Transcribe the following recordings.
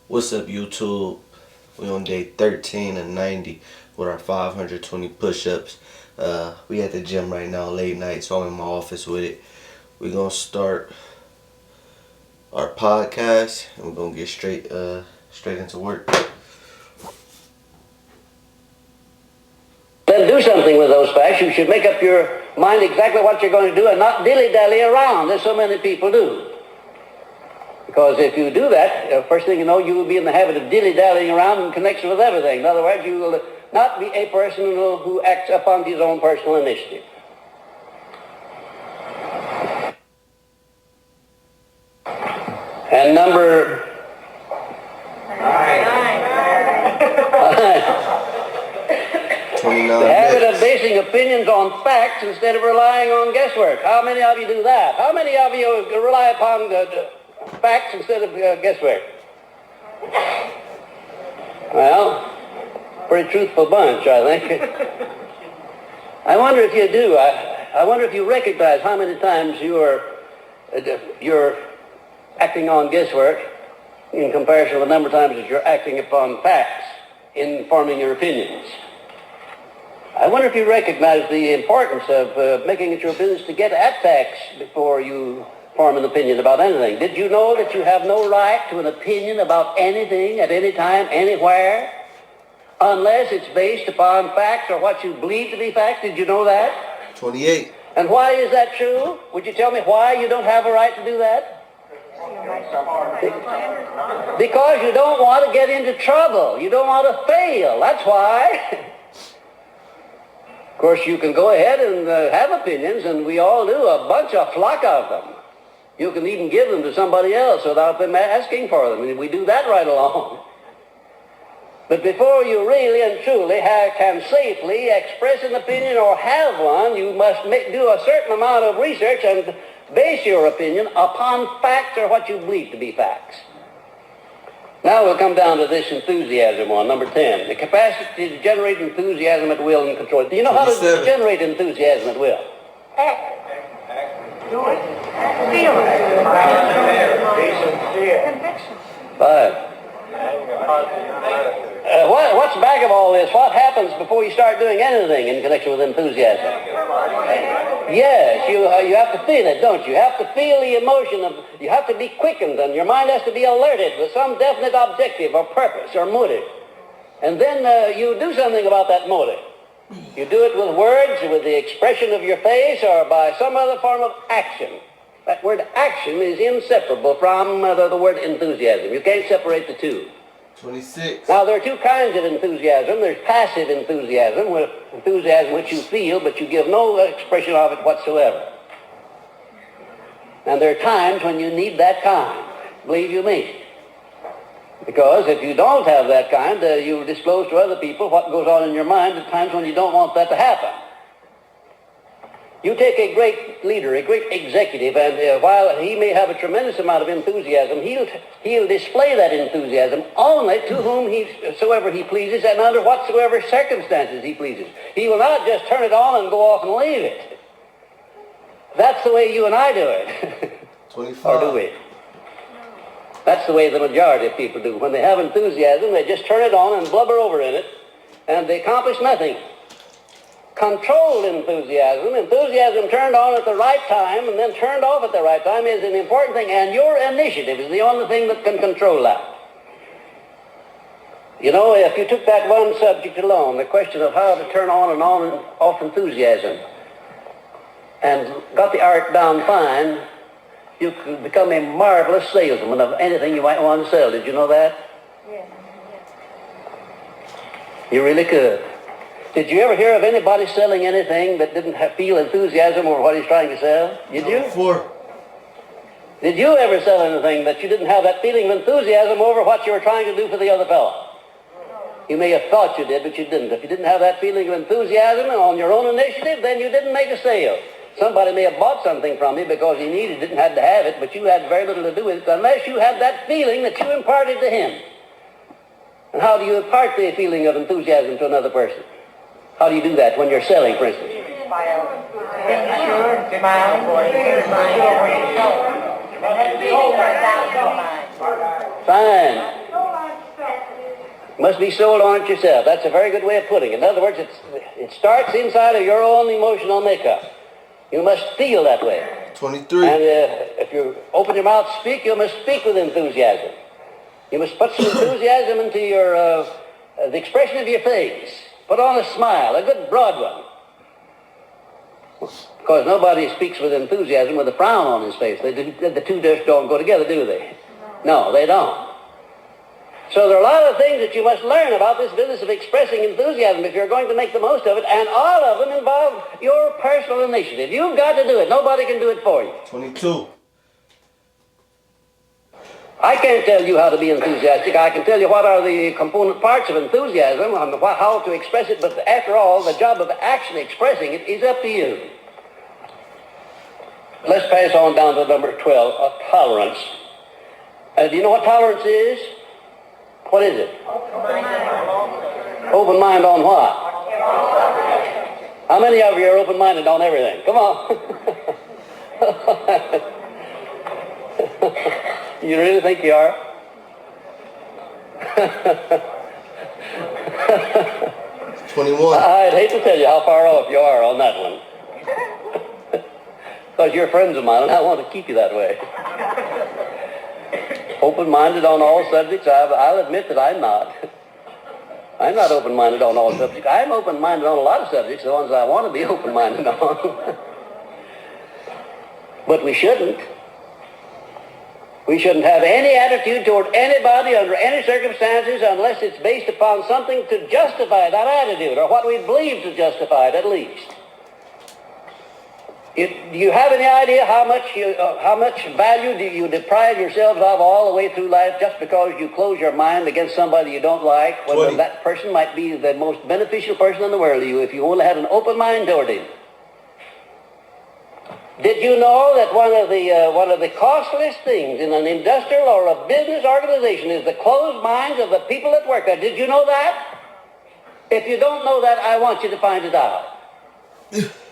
What's up, YouTube? We on day 13 of 90 with our 520 push-ups. We at the gym right now, late night, so I'm in my office with it. We're gonna start our podcast, and we're gonna get straight into work. Then do something with those facts. You should make up your mind exactly what you're going to do and not dilly-dally around, as so many people do. Because if you do that, first thing you know, you will be in the habit of dilly-dallying around in connection with everything. In other words, you will not be a person who acts upon his own personal initiative. And number 29 the habit minutes. of basing opinions on facts instead of relying on guesswork. How many of you do that? How many of you rely upon facts instead of guesswork? Well, pretty truthful bunch, I think. I wonder if you do. I wonder if you recognize how many times you're acting on guesswork in comparison to the number of times that you're acting upon facts in forming your opinions. I wonder if you recognize the importance of making it your business to get at facts before you form an opinion about anything. Did you know that you have no right to an opinion about anything at any time, anywhere, unless it's based upon facts or what you believe to be facts? Did you know that? 28. And why is that true? Would you tell me why you don't have a right to do that? Because you don't want to get into trouble. You don't want to fail. That's why. Of course, you can go ahead and have opinions, and we all do, a flock of them. You can even give them to somebody else without them asking for them, and we do that right along. But before you really and truly can safely express an opinion or have one, you must do a certain amount of research and base your opinion upon facts or what you believe to be facts. Now we'll come down to this enthusiasm one, number 10. The capacity to generate enthusiasm at will and control. Do you know how to generate enthusiasm at will? Do it. Feel it. Conviction. 5. What's back of all this? What happens before you start doing anything in connection with enthusiasm? Yes, you have to feel it, don't you? You have to feel the emotion you have to be quickened, and your mind has to be alerted with some definite objective or purpose or motive. And then you do something about that motive. You do it with words, with the expression of your face, or by some other form of action. That word action is inseparable from the word enthusiasm. You can't separate the two. 26. Now, there are two kinds of enthusiasm. There's passive enthusiasm, enthusiasm which you feel, but you give no expression of it whatsoever. And there are times when you need that kind, believe you me. Because if you don't have that kind, you disclose to other people what goes on in your mind at times when you don't want that to happen. You take a great leader, a great executive, and while he may have a tremendous amount of enthusiasm, he'll display that enthusiasm only to whomsoever he pleases and under whatsoever circumstances he pleases. He will not just turn it on and go off and leave it. That's the way you and I do it. 25. Or do we? That's the way the majority of people do. When they have enthusiasm, they just turn it on and blubber over in it, and they accomplish nothing. Controlled enthusiasm turned on at the right time and then turned off at the right time is an important thing, and your initiative is the only thing that can control that. You know, if you took that one subject alone, the question of how to turn on and off enthusiasm, and got the art down fine, you could become a marvelous salesman of anything you might want to sell. Did you know that? Yes. You really could. Did you ever hear of anybody selling anything that didn't feel enthusiasm over what he's trying to sell? Did you? 4. Did you ever sell anything that you didn't have that feeling of enthusiasm over what you were trying to do for the other fellow? You may have thought you did, but you didn't. If you didn't have that feeling of enthusiasm on your own initiative, then you didn't make a sale. Somebody may have bought something from you because he needed it and had to have it, but you had very little to do with it unless you had that feeling that you imparted to him. And how do you impart the feeling of enthusiasm to another person? How do you do that when you're selling, for instance? Fine. Must be sold on it yourself. That's a very good way of putting it. In other words, it starts inside of your own emotional makeup. You must feel that way. 23. And if you open your mouth to speak, you must speak with enthusiasm. You must put some enthusiasm into your the expression of your face. Put on a smile, a good broad one. Because nobody speaks with enthusiasm with a frown on his face. The two just don't go together, do they? No, they don't. So there are a lot of things that you must learn about this business of expressing enthusiasm if you're going to make the most of it, and all of them involve your personal initiative. You've got to do it. Nobody can do it for you. 22. I can't tell you how to be enthusiastic. I can tell you what are the component parts of enthusiasm and how to express it, but after all, the job of actually expressing it is up to you. Let's pass on down to number 12, tolerance. Do you know what tolerance is? What is it? Open mind on what? How many of you are open-minded on everything? Come on. You really think you are? 21. I'd hate to tell you how far off you are on that one. Because you're friends of mine, and I want to keep you that way. Open-minded on all subjects, I'll admit that I'm not. I'm not open-minded on all subjects. I'm open-minded on a lot of subjects, the ones I want to be open-minded on. But we shouldn't. We shouldn't have any attitude toward anybody under any circumstances unless it's based upon something to justify that attitude, or what we believe to justify it, at least. Do you have any idea how much value do you deprive yourselves of all the way through life just because you close your mind against somebody you don't like, whether that person might be the most beneficial person in the world to you if you only had an open mind toward him? Did you know that one of the costliest things in an industrial or a business organization is the closed minds of the people that work there? Did you know that? If you don't know that, I want you to find it out.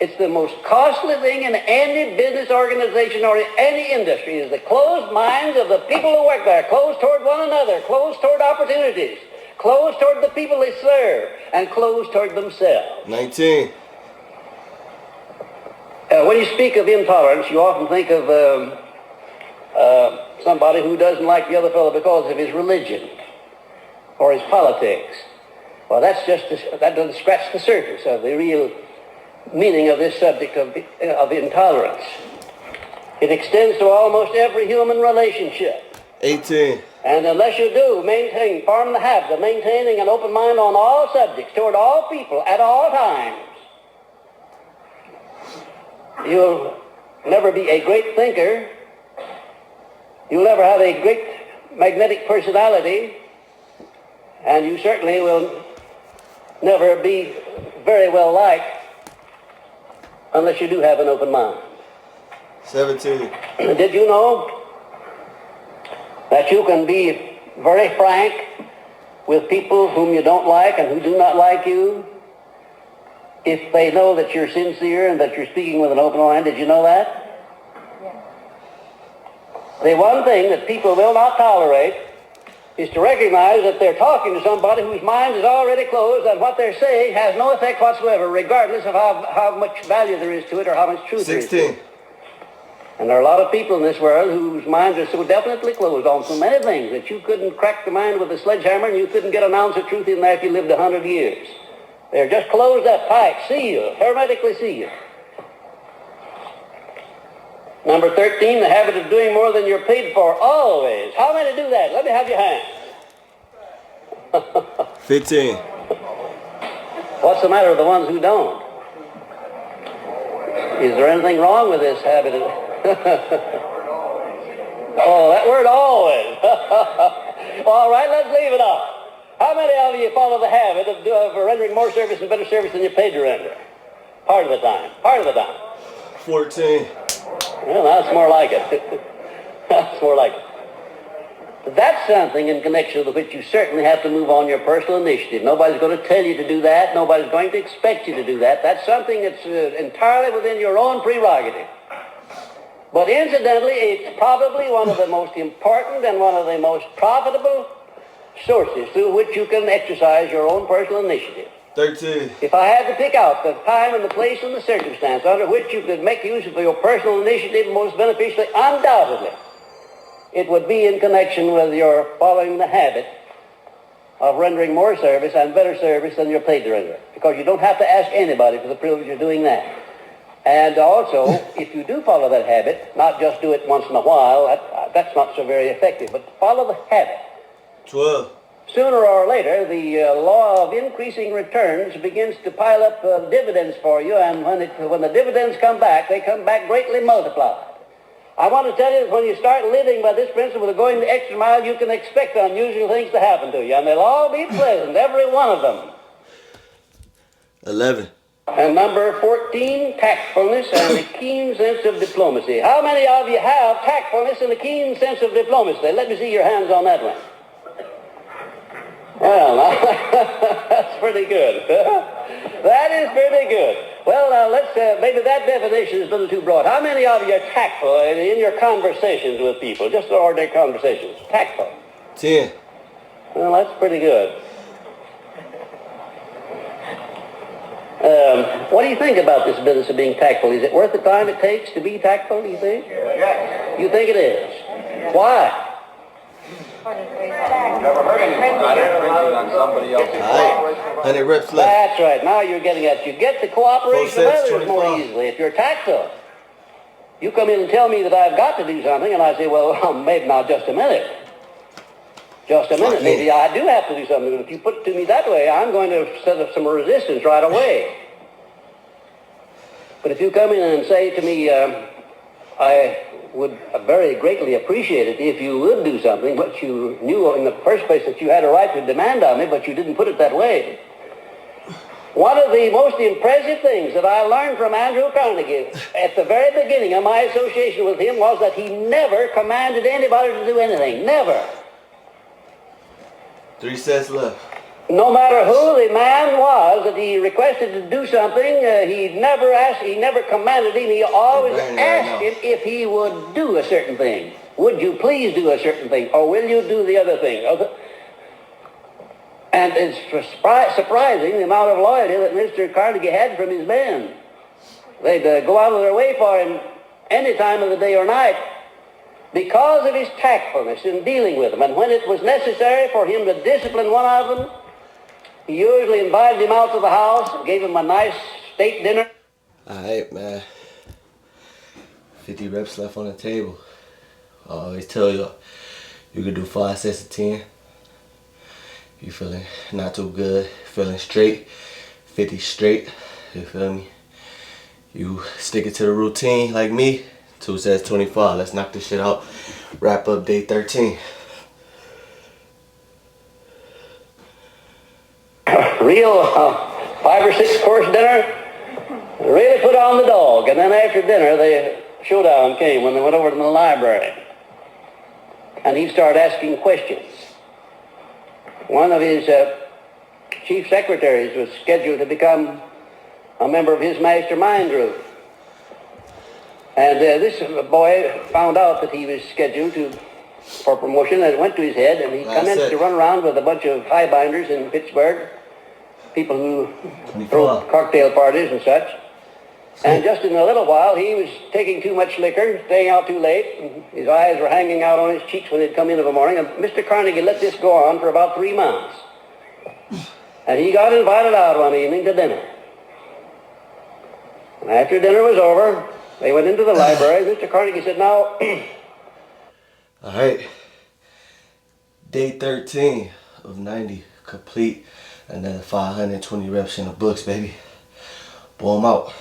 It's the most costly thing in any business organization or in any industry is the closed minds of the people who work there, closed toward one another, closed toward opportunities, closed toward the people they serve, and closed toward themselves. 19. When you speak of intolerance, you often think of somebody who doesn't like the other fellow because of his religion or his politics. Well, that doesn't scratch the surface of the real meaning of this subject of intolerance. It extends to almost every human relationship. 18. And unless you do form the habit of maintaining an open mind on all subjects, toward all people, at all times, you'll never be a great thinker. You'll never have a great magnetic personality. And you certainly will never be very well liked unless you do have an open mind. 17. Did you know that you can be very frank with people whom you don't like and who do not like you if they know that you're sincere and that you're speaking with an open mind? Did you know that? Yeah. The one thing that people will not tolerate is to recognize that they're talking to somebody whose mind is already closed and what they're saying has no effect whatsoever, regardless of how much value there is to it or how much truth there is to 16. it. And there are a lot of people in this world whose minds are so definitely closed on so many things that you couldn't crack the mind with a sledgehammer and you couldn't get an ounce of truth in there if you lived 100 years. They're just closed up tight, sealed, hermetically sealed. Number 13, the habit of doing more than you're paid for, always. How many do that? Let me have your hand. 15. What's the matter with the ones who don't? Is there anything wrong with this habit? Oh, that word always. All right, let's leave it off. How many of you follow the habit of rendering more service and better service than you're paid to render? Part of the time. Part of the time. 14. Well, that's more like it. That's more like it. That's something in connection with which you certainly have to move on your personal initiative. Nobody's going to tell you to do that. Nobody's going to expect you to do that. That's something that's entirely within your own prerogative. But incidentally, it's probably one of the most important and one of the most profitable sources through which you can exercise your own personal initiative. 13. If I had to pick out the time and the place and the circumstance under which you could make use of your personal initiative most beneficially, undoubtedly, it would be in connection with your following the habit of rendering more service and better service than your paid renderer, because you don't have to ask anybody for the privilege of doing that. And also, if you do follow that habit, not just do it once in a while, that's not so very effective, but follow the habit. 12. Sooner or later, the law of increasing returns begins to pile up dividends for you, and when the dividends come back, they come back greatly multiplied. I want to tell you that when you start living by this principle of going the extra mile, you can expect unusual things to happen to you, and they'll all be pleasant, every one of them. 11. And number 14, tactfulness and a keen sense of diplomacy. How many of you have tactfulness and a keen sense of diplomacy? Let me see your hands on that one. Well, that's pretty good. That is pretty good. Well, now let's, maybe that definition is a little too broad. How many of you are tactful in your conversations with people, just ordinary conversations? Tactful. 10. Well, that's pretty good. What do you think about this business of being tactful? Is it worth the time it takes to be tactful, do you think? Yes. You think it is? Why? Never heard anything about it on somebody else. Alright. 100 reps left. That's right. Now you're getting at it. You get the cooperation of 4 sets, others more 25. easily if you're tactful. You come in and tell me that I've got to do something, and I say, well, maybe now just a minute. Just a minute. Maybe I do have to do something. But if you put it to me that way, I'm going to set up some resistance right away. But if you come in and say to me, I would very greatly appreciate it if you would do something, but you knew in the first place that you had a right to demand of me, but you didn't put it that way. One of the most impressive things that I learned from Andrew Carnegie at the very beginning of my association with him was that he never commanded anybody to do anything. Never. 3 sets left. No matter who the man was that he requested to do something, he never commanded him. He always asked him if he would do a certain thing. Would you please do a certain thing, or will you do the other thing? And it's surprising the amount of loyalty that Mr. Carnegie had from his men. They'd go out of their way for him any time of the day or night because of his tactfulness in dealing with them. And when it was necessary for him to discipline one of them, he usually invited him out to the house and gave him a nice steak dinner. Alright, man. 50 reps left on the table. I always tell you, you can do 5 sets of 10. You feeling not too good, feeling straight, 50 straight, you feel me? You stick it to the routine like me, 2 sets, 25. Let's knock this shit out. Wrap up day 13. Real 5 or 6 course dinner, really put on the dog. And then after dinner, the showdown came when they went over to the library. And he started asking questions. One of his chief secretaries was scheduled to become a member of his mastermind group. And this boy found out that he was scheduled for promotion, and it went to his head, and he commenced to run around with a bunch of highbinders in Pittsburgh, people who throw cocktail parties and such. And just in a little while, he was taking too much liquor, staying out too late, and his eyes were hanging out on his cheeks when they'd come in of a morning, and Mr. Carnegie let this go on for about 3 months. And he got invited out one evening to dinner. And after dinner was over, they went into the library. Mr. Carnegie said, now... Alright. Day 13 of 90 complete. Another 520 reps in the books, baby. Boom out.